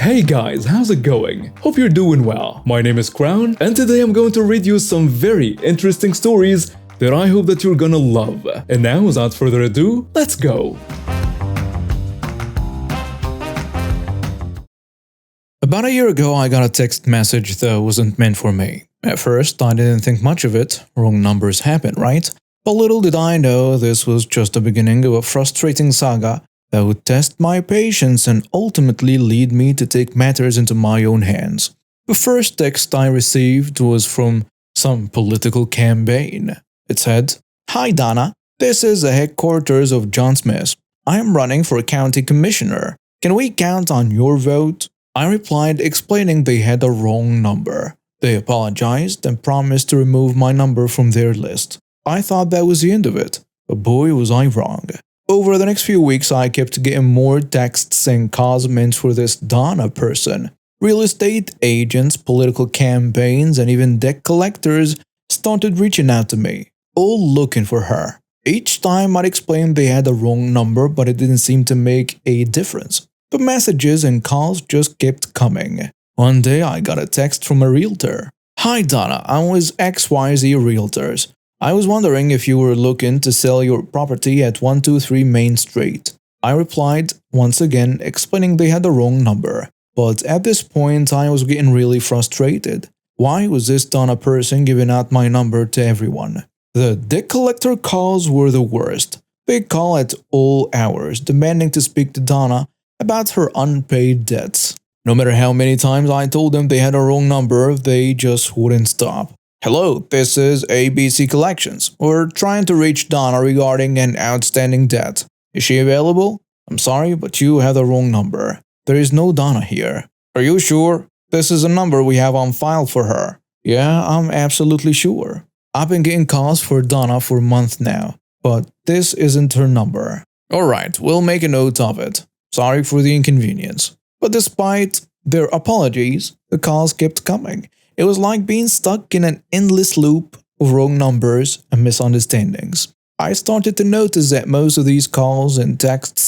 Hey guys, how's it going? Hope you're doing well. My name is Crown, and today I'm going to read you some very interesting stories that I hope that you're gonna love. And now, without further ado, let's go! About a year ago, I got a text message that wasn't meant for me. At first, I didn't think much of it. Wrong numbers happen, right? But little did I know this was just the beginning of a frustrating saga that would test my patience and ultimately lead me to take matters into my own hands. The first text I received was from some political campaign. It said, "Hi Donna, this is the headquarters of John Smith. I am running for county commissioner. Can we count on your vote?" I replied explaining they had the wrong number. They apologized and promised to remove my number from their list. I thought that was the end of it, but boy was I wrong. Over the next few weeks, I kept getting more texts and calls meant for this Donna person. Real estate agents, political campaigns, and even debt collectors started reaching out to me, all looking for her. Each time I'd explain they had the wrong number, but it didn't seem to make a difference. The messages and calls just kept coming. One day I got a text from a realtor. "Hi Donna, I'm with XYZ Realtors. I was wondering if you were looking to sell your property at 123 Main Street." I replied, once again explaining they had the wrong number. But at this point I was getting really frustrated. Why was this Donna person giving out my number to everyone? The debt collector calls were the worst. They call at all hours, demanding to speak to Donna about her unpaid debts. No matter how many times I told them they had a wrong number, they just wouldn't stop. "Hello, this is ABC Collections. We're trying to reach Donna regarding an outstanding debt. Is she available? I'm sorry, but you have the wrong number. There is no Donna here." "Are you sure? This is a number we have on file for her." "Yeah, I'm absolutely sure. I've been getting calls for Donna for a month now, but this isn't her number." "Alright, we'll make a note of it. Sorry for the inconvenience." But despite their apologies, the calls kept coming. It was like being stuck in an endless loop of wrong numbers and misunderstandings. I started to notice that most of these calls and texts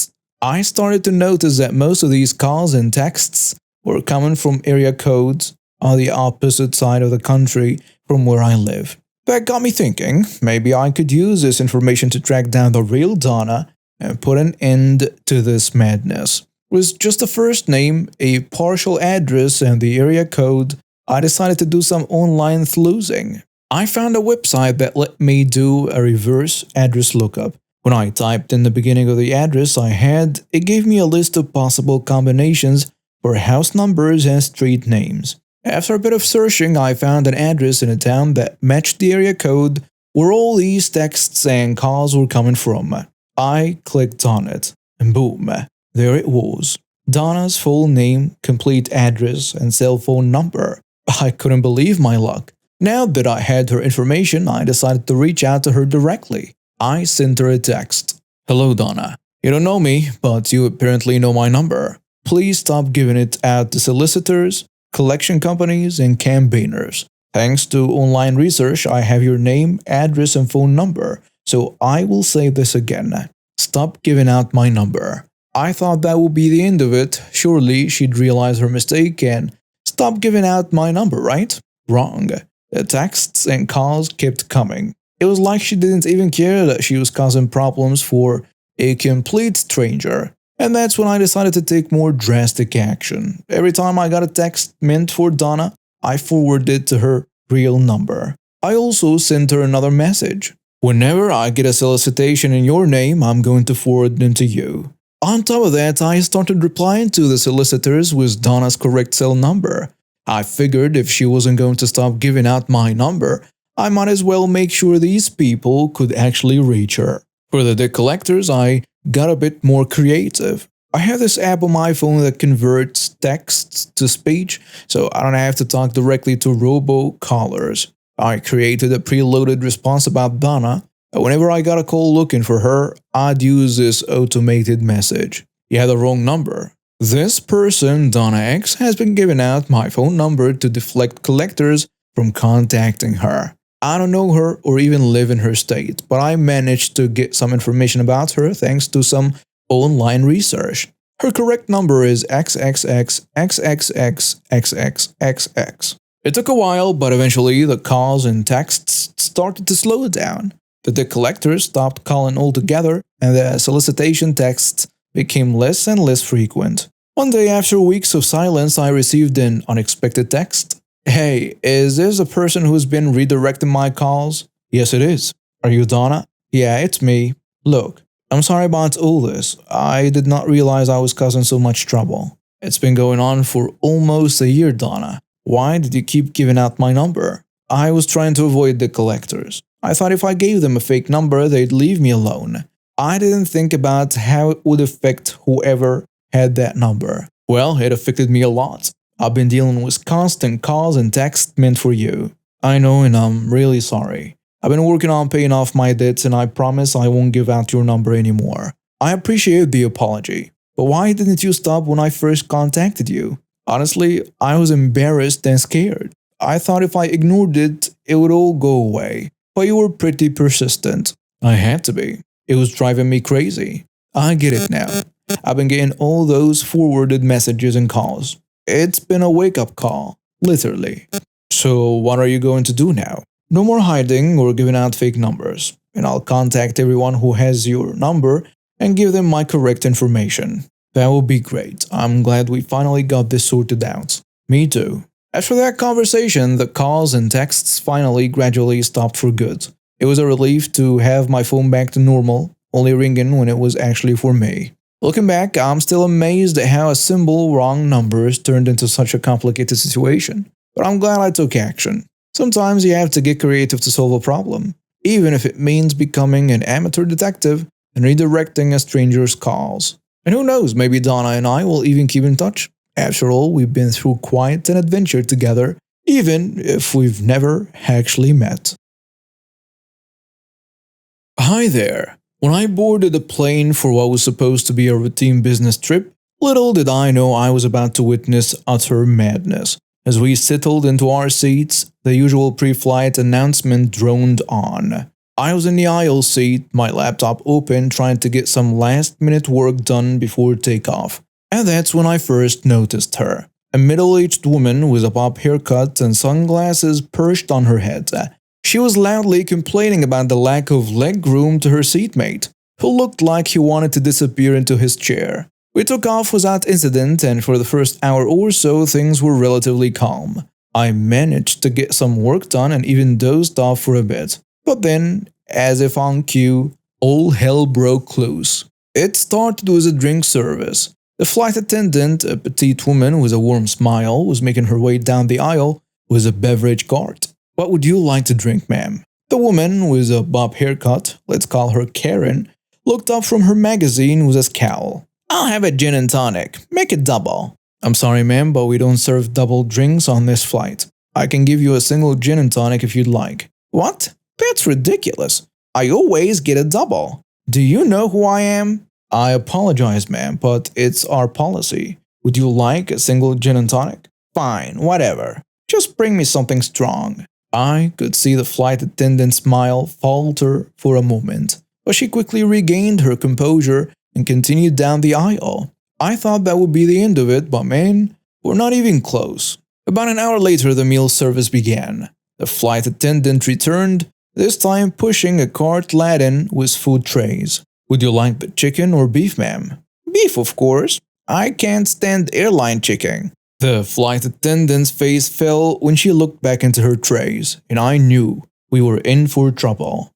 were coming from area codes on the opposite side of the country from where I live. That got me thinking, maybe I could use this information to track down the real Donna and put an end to this madness. With just the first name, a partial address, and the area code, I decided to do some online sleuthing. I found a website that let me do a reverse address lookup. When I typed in the beginning of the address I had, it gave me a list of possible combinations for house numbers and street names. After a bit of searching, I found an address in a town that matched the area code where all these texts and calls were coming from. I clicked on it, and boom, there it was. Donna's full name, complete address, and cell phone number. I couldn't believe my luck. Now that I had her information, I decided to reach out to her directly. I sent her a text. "Hello Donna. You don't know me, but you apparently know my number. Please stop giving it out to solicitors, collection companies, and campaigners. Thanks to online research, I have your name, address, and phone number. So I will say this again. Stop giving out my number." I thought that would be the end of it. Surely she'd realize her mistake and stop giving out my number, right? Wrong. The texts and calls kept coming. It was like she didn't even care that she was causing problems for a complete stranger. And that's when I decided to take more drastic action. Every time I got a text meant for Donna, I forwarded it to her real number. I also sent her another message. "Whenever I get a solicitation in your name, I'm going to forward them to you." On top of that, I started replying to the solicitors with Donna's correct cell number. I figured if she wasn't going to stop giving out my number, I might as well make sure these people could actually reach her. For the debt collectors, I got a bit more creative. I have this app on my phone that converts text to speech, so I don't have to talk directly to robocallers. I created a preloaded response about Donna. Whenever I got a call looking for her, I'd use this automated message. "You had the wrong number. This person, Donna X, has been giving out my phone number to deflect collectors from contacting her. I don't know her or even live in her state, but I managed to get some information about her thanks to some online research. Her correct number is XXX XXX XXXX. It took a while, but eventually the calls and texts started to slow down. The debt collectors stopped calling altogether, and the solicitation texts became less and less frequent. One day, after weeks of silence, I received an unexpected text. Hey, is this a person who's been redirecting my calls? Yes, it is. Are you Donna? Yeah, it's me. Look, I'm sorry about all this. I did not realize I was causing so much trouble. It's been going on for almost a year, Donna. Why did you keep giving out my number? I was trying to avoid the collectors. I thought if I gave them a fake number, they'd leave me alone. I didn't think about how it would affect whoever had that number. Well, it affected me a lot. I've been dealing with constant calls and texts meant for you. I know, and I'm really sorry. I've been working on paying off my debts, and I promise I won't give out your number anymore. I appreciate the apology, but why didn't you stop when I first contacted you? Honestly, I was embarrassed and scared. I thought if I ignored it, it would all go away. But you were pretty persistent. I had to be. It was driving me crazy. I get it now. I've been getting all those forwarded messages and calls. It's been a wake-up call, literally. So what are you going to do now? No more hiding or giving out fake numbers. And I'll contact everyone who has your number and give them my correct information. That would be great. I'm glad we finally got this sorted out. Me too. After that conversation, the calls and texts finally gradually stopped for good. It was a relief to have my phone back to normal, only ringing when it was actually for me. Looking back, I'm still amazed at how a simple wrong numbers turned into such a complicated situation. But I'm glad I took action. Sometimes you have to get creative to solve a problem, even if it means becoming an amateur detective and redirecting a stranger's calls. And who knows, maybe Donna and I will even keep in touch. After all, we've been through quite an adventure together, even if we've never actually met. Hi there. When I boarded a plane for what was supposed to be a routine business trip, little did I know I was about to witness utter madness. As we settled into our seats, the usual pre-flight announcement droned on. I was in the aisle seat, my laptop open, trying to get some last-minute work done before takeoff. And that's when I first noticed her. A middle-aged woman with a bob haircut and sunglasses perched on her head. She was loudly complaining about the lack of leg room to her seatmate, who looked like he wanted to disappear into his chair. We took off without incident, and for the first hour or so, things were relatively calm. I managed to get some work done and even dozed off for a bit. But then, as if on cue, all hell broke loose. It started with a drink service. The flight attendant, a petite woman with a warm smile, was making her way down the aisle with a beverage cart. What would you like to drink, ma'am? The woman with a bob haircut, let's call her Karen, looked up from her magazine with a scowl. I'll have a gin and tonic. Make it double. I'm sorry, ma'am, but we don't serve double drinks on this flight. I can give you a single gin and tonic if you'd like. What? That's ridiculous. I always get a double. Do you know who I am? I apologize, ma'am, but it's our policy. Would you like a single gin and tonic? Fine, whatever. Just bring me something strong. I could see the flight attendant's smile falter for a moment, but she quickly regained her composure and continued down the aisle. I thought that would be the end of it, but man, we're not even close. About an hour later, the meal service began. The flight attendant returned, this time pushing a cart laden with food trays. Would you like the chicken or beef, ma'am? Beef, of course. I can't stand airline chicken. The flight attendant's face fell when she looked back into her trays, and I knew we were in for trouble.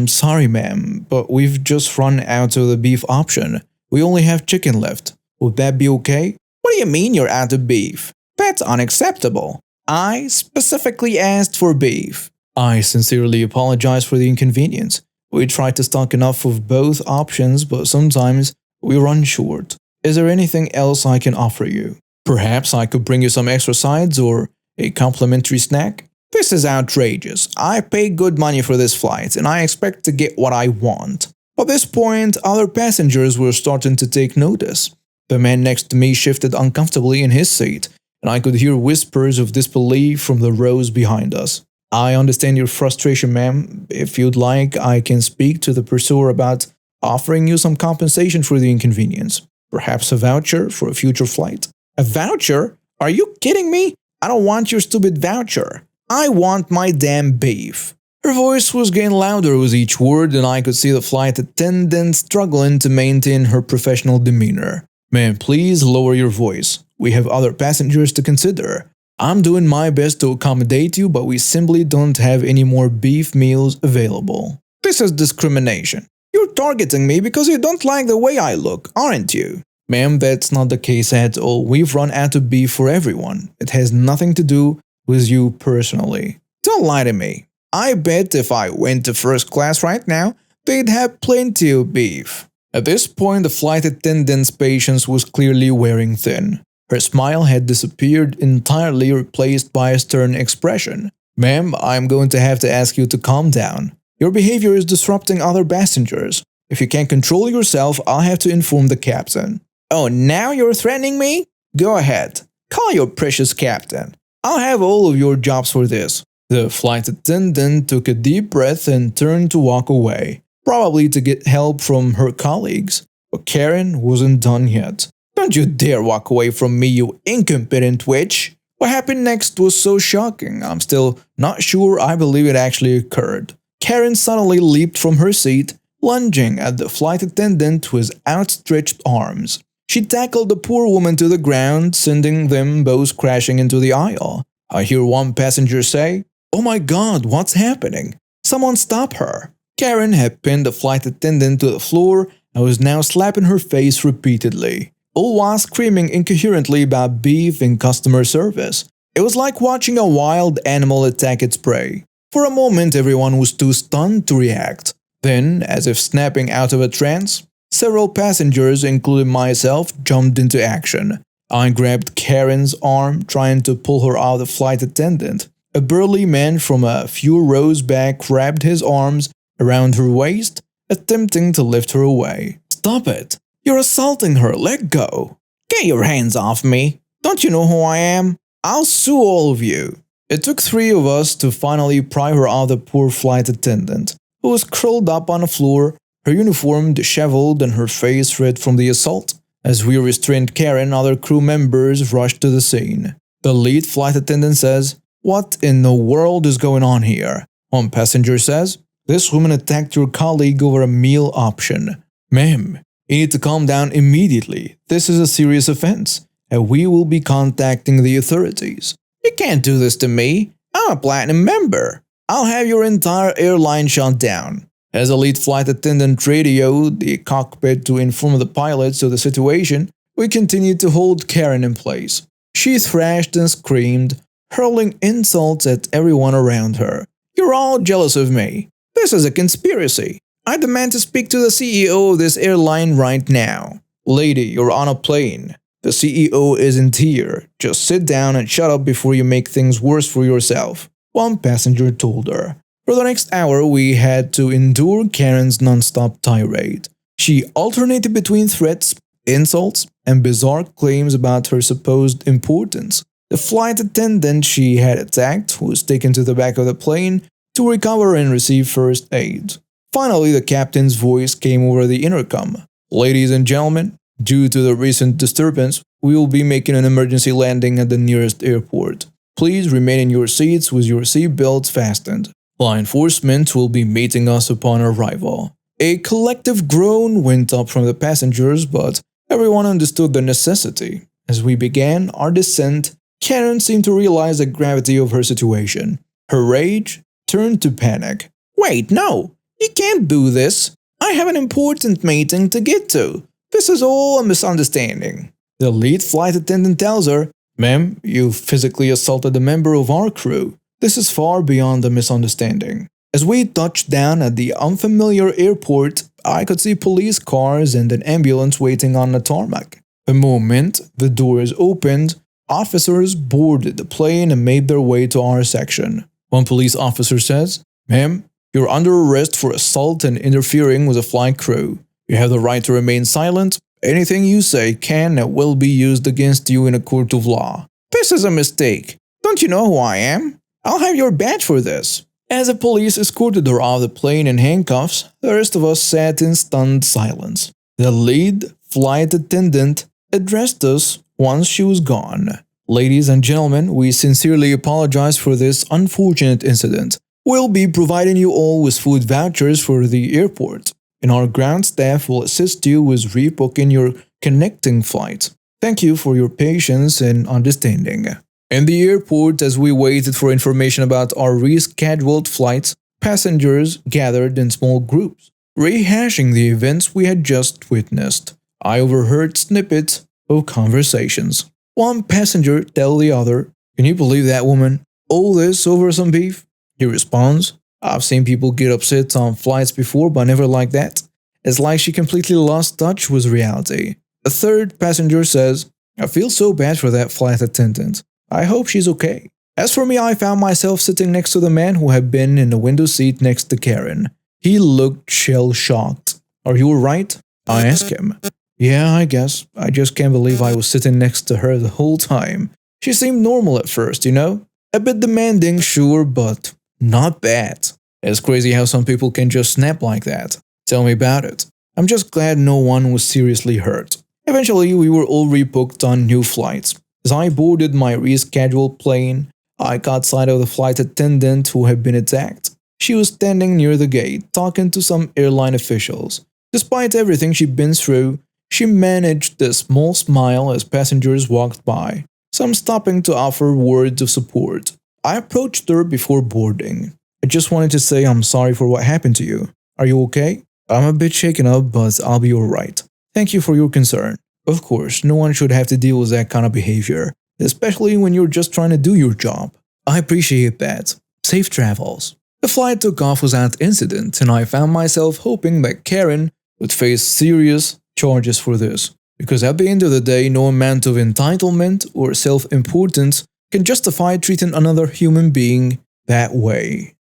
Sorry, ma'am, but we've just run out of the beef option. We only have chicken left. Would that be okay? What do you mean you're out of beef? That's unacceptable. I specifically asked for beef. I sincerely apologize for the inconvenience. We try to stock enough of both options, but sometimes we run short. Is there anything else I can offer you? Perhaps I could bring you some extra sides or a complimentary snack? This is outrageous. I paid good money for this flight, and I expect to get what I want. At this point, other passengers were starting to take notice. The man next to me shifted uncomfortably in his seat, and I could hear whispers of disbelief from the rows behind us. I understand your frustration, ma'am. If you'd like, I can speak to the pursuer about offering you some compensation for the inconvenience. Perhaps a voucher for a future flight? A voucher? Are you kidding me? I don't want your stupid voucher. I want my damn beef. Her voice was getting louder with each word, and I could see the flight attendant struggling to maintain her professional demeanor. Ma'am, please lower your voice. We have other passengers to consider. I'm doing my best to accommodate you, but we simply don't have any more beef meals available. This is discrimination. You're targeting me because you don't like the way I look, aren't you? Ma'am, that's not the case at all. We've run out of beef for everyone. It has nothing to do with you personally. Don't lie to me. I bet if I went to first class right now, they'd have plenty of beef. At this point, the flight attendant's patience was clearly wearing thin. Her smile had disappeared, entirely replaced by a stern expression. Ma'am, I'm going to have to ask you to calm down. Your behavior is disrupting other passengers. If you can't control yourself, I'll have to inform the captain. Oh, now you're threatening me? Go ahead. Call your precious captain. I'll have all of your jobs for this. The flight attendant took a deep breath and turned to walk away, probably to get help from her colleagues. But Karen wasn't done yet. Don't you dare walk away from me, you incompetent witch! What happened next was so shocking, I'm still not sure I believe it actually occurred. Karen suddenly leaped from her seat, lunging at the flight attendant with outstretched arms. She tackled the poor woman to the ground, sending them both crashing into the aisle. I hear one passenger say, "Oh my God, what's happening? Someone stop her." Karen had pinned the flight attendant to the floor and was now slapping her face repeatedly, all while screaming incoherently about beef and customer service. It was like watching a wild animal attack its prey. For a moment, everyone was too stunned to react. Then, as if snapping out of a trance, several passengers, including myself, jumped into action. I grabbed Karen's arm, trying to pull her out of the flight attendant. A burly man from a few rows back wrapped his arms around her waist, attempting to lift her away. "Stop it! You're assaulting her, let go! Get your hands off me! Don't you know who I am? I'll sue all of you!" It took 3 of us to finally pry her out of the poor flight attendant, who was curled up on the floor, her uniform disheveled and her face red from the assault. As we restrained Karen, other crew members rushed to the scene. The lead flight attendant says, "What in the world is going on here?" One passenger says, "This woman attacked your colleague over a meal option." "Ma'am, you need to calm down immediately. This is a serious offense, and we will be contacting the authorities." "You can't do this to me. I'm a platinum member. I'll have your entire airline shut down." As a lead flight attendant radioed the cockpit to inform the pilots of the situation, we continued to hold Karen in place. She thrashed and screamed, hurling insults at everyone around her. "You're all jealous of me. This is a conspiracy. I demand to speak to the CEO of this airline right now." "Lady, you're on a plane. The CEO isn't here. Just sit down and shut up before you make things worse for yourself," one passenger told her. For the next hour, we had to endure Karen's non-stop tirade. She alternated between threats, insults, and bizarre claims about her supposed importance. The flight attendant she had attacked was taken to the back of the plane to recover and receive first aid. Finally, the captain's voice came over the intercom. "Ladies and gentlemen, due to the recent disturbance, we will be making an emergency landing at the nearest airport. Please remain in your seats with your seat belts fastened. Law enforcement will be meeting us upon arrival." A collective groan went up from the passengers, but everyone understood the necessity. As we began our descent, Karen seemed to realize the gravity of her situation. Her rage turned to panic. "Wait, no! You can't do this! I have an important meeting to get to! This is all a misunderstanding." The lead flight attendant tells her, "Ma'am, you physically assaulted a member of our crew. This is far beyond a misunderstanding." As we touched down at the unfamiliar airport, I could see police cars and an ambulance waiting on the tarmac. The moment the doors opened, officers boarded the plane and made their way to our section. One police officer says, "Ma'am, you're under arrest for assault and interfering with a flight crew. You have the right to remain silent. Anything you say can and will be used against you in a court of law." "This is a mistake. Don't you know who I am? I'll have your badge for this." As the police escorted her out of the plane in handcuffs, the rest of us sat in stunned silence. The lead flight attendant addressed us once she was gone. Ladies and gentlemen, we sincerely apologize for this unfortunate incident. We'll be providing you all with food vouchers for the airport, and our ground staff will assist you with rebooking your connecting flight. Thank you for your patience and understanding. In the airport, as we waited for information about our rescheduled flights, passengers gathered in small groups, rehashing the events we had just witnessed. I overheard snippets of conversations. One passenger tell the other, "Can you believe that woman? All this over some beef?" He responds, "I've seen people get upset on flights before, but never like that." It's like she completely lost touch with reality. A third passenger says, "I feel so bad for that flight attendant. I hope she's okay." As for me, I found myself sitting next to the man who had been in the window seat next to Karen. He looked shell-shocked. "Are you alright?" I asked him. "Yeah, I guess. I just can't believe I was sitting next to her the whole time. She seemed normal at first, you know? A bit demanding, sure, but not bad. It's crazy how some people can just snap like that. Tell me about it. I'm just glad no one was seriously hurt." Eventually, we were all rebooked on new flights. As I boarded my rescheduled plane, I caught sight of the flight attendant who had been attacked. She was standing near the gate, talking to some airline officials. Despite everything she'd been through, she managed a small smile as passengers walked by, some stopping to offer words of support. I approached her before boarding. "I just wanted to say I'm sorry for what happened to you. Are you okay?" "I'm a bit shaken up, but I'll be alright. Thank you for your concern." Of course, no one should have to deal with that kind of behavior, especially when you're just trying to do your job. "I appreciate that. Safe travels." The flight took off without incident, and I found myself hoping that Karen would face serious charges for this, because at the end of the day, no amount of entitlement or self-importance can justify treating another human being that way.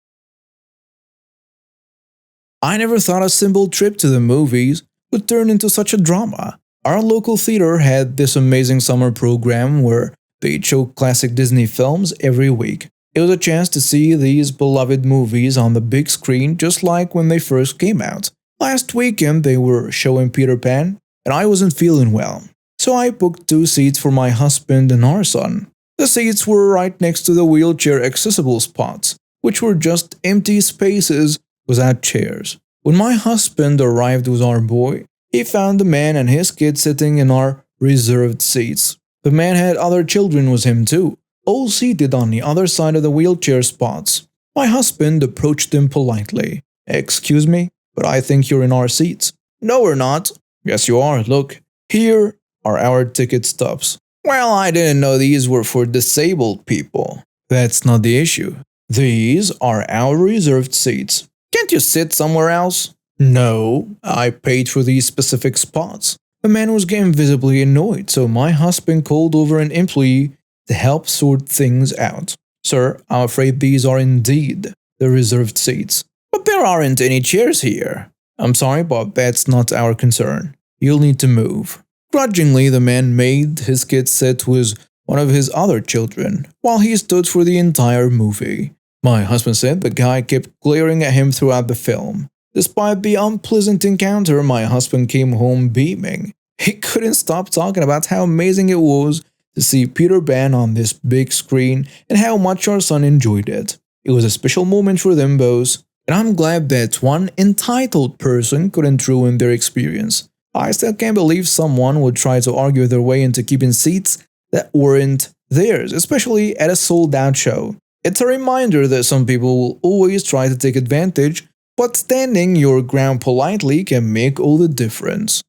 I never thought a simple trip to the movies would turn into such a drama. Our local theater had this amazing summer program where they showed classic Disney films every week. It was a chance to see these beloved movies on the big screen just like when they first came out. Last weekend they were showing Peter Pan, and I wasn't feeling well. So I booked 2 seats for my husband and our son. The seats were right next to the wheelchair accessible spots, which were just empty spaces without chairs. When my husband arrived with our boy, he found the man and his kid sitting in our reserved seats. The man had other children with him too, all seated on the other side of the wheelchair spots. My husband approached him politely. "Excuse me, but I think you're in our seats." "No, we're not." "Yes, you are. Look, here are our ticket stubs." "Well, I didn't know these were for disabled people." "That's not the issue. These are our reserved seats. Can't you sit somewhere else?" "No, I paid for these specific spots." The man was getting visibly annoyed, so my husband called over an employee to help sort things out. "Sir, I'm afraid these are indeed the reserved seats." "But there aren't any chairs here." "I'm sorry, but that's not our concern. You'll need to move." Grudgingly, the man made his kid sit with one of his other children, while he stood for the entire movie. My husband said the guy kept glaring at him throughout the film. Despite the unpleasant encounter, my husband came home beaming. He couldn't stop talking about how amazing it was to see Peter Pan on this big screen and how much our son enjoyed it. It was a special moment for them both, and I'm glad that one entitled person couldn't ruin their experience. I still can't believe someone would try to argue their way into keeping seats that weren't theirs, especially at a sold-out show. It's a reminder that some people will always try to take advantage, but standing your ground politely can make all the difference.